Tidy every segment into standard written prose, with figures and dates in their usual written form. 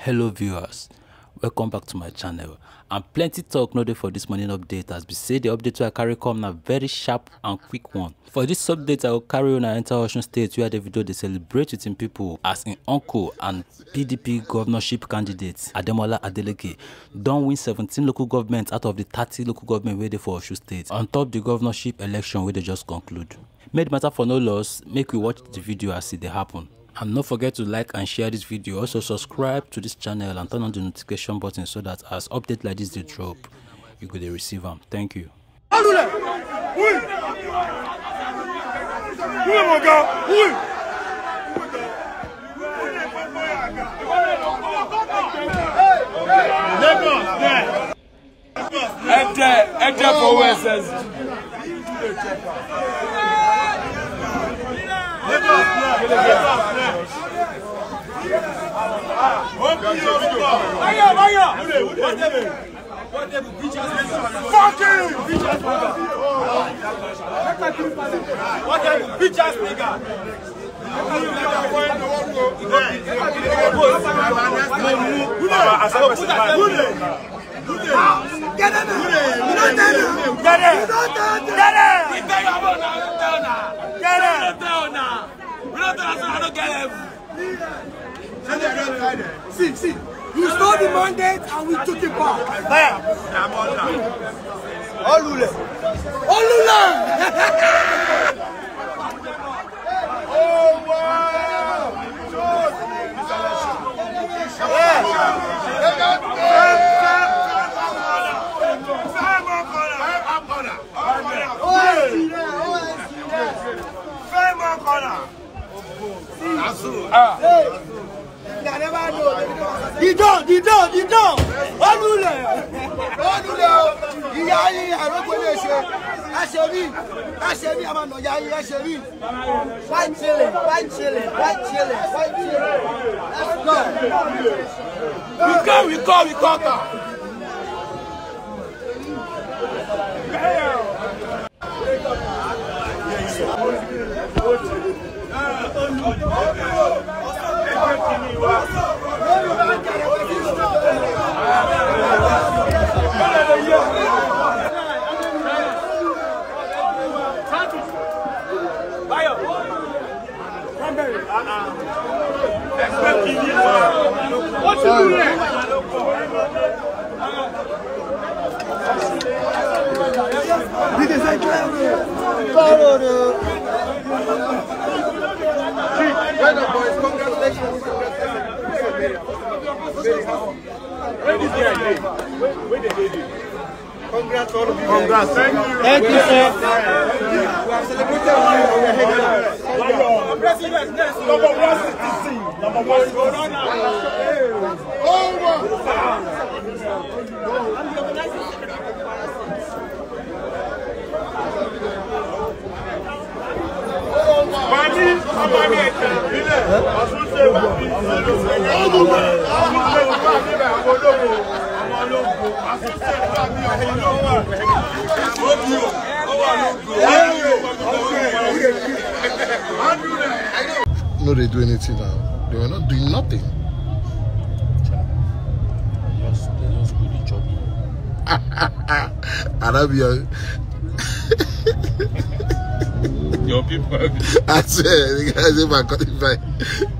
Hello viewers, welcome back to my channel. And plenty talk no dey for this morning update, as we say the update wey I carry come na very sharp and quick one. For this update I will carry on enter Osun State where Davido dey celebrate with him people as in uncle and PDP governorship candidate Ademola Adeleke don win 17 local governments out of the 30 local government wey dey for Osun State on top the governorship election wey dey just conclude. Make the matter for no loss, make we watch the video as it dey happen. And don't forget to like and share this video. Also subscribe to this channel and turn on the notification button so that as updates like this they drop, you go to receive them. Thank you. See, you stole the mandate and we took it back. Olule. Oh wow! You don't. Olule. Iyayi arogolese. Asebi amano yayi asebi. White chilling. Let's go. We conquer. Congrats, all of you. Congrats. Thank you, sir. We have celebrated number one corona. No, they do anything now. They were not doing nothing. They just go to chop. And I'll be Your people. I swear, the guys,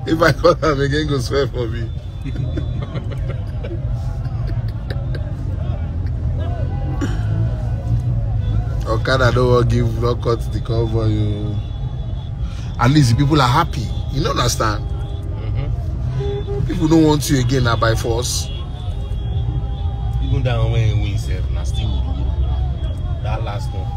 if I call them again, go swear for me. Okada don't want to give no cut the cover. You. At least the people are happy. You don't understand? People don't want you again now by force. Even down when you win, sir, na still that last one.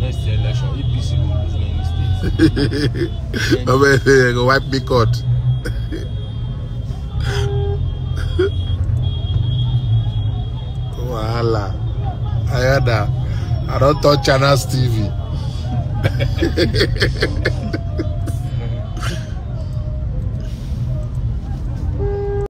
Next election, APC will lose many states. They go wipe me cut. Wahala. I heard that. I don't touch Channels TV.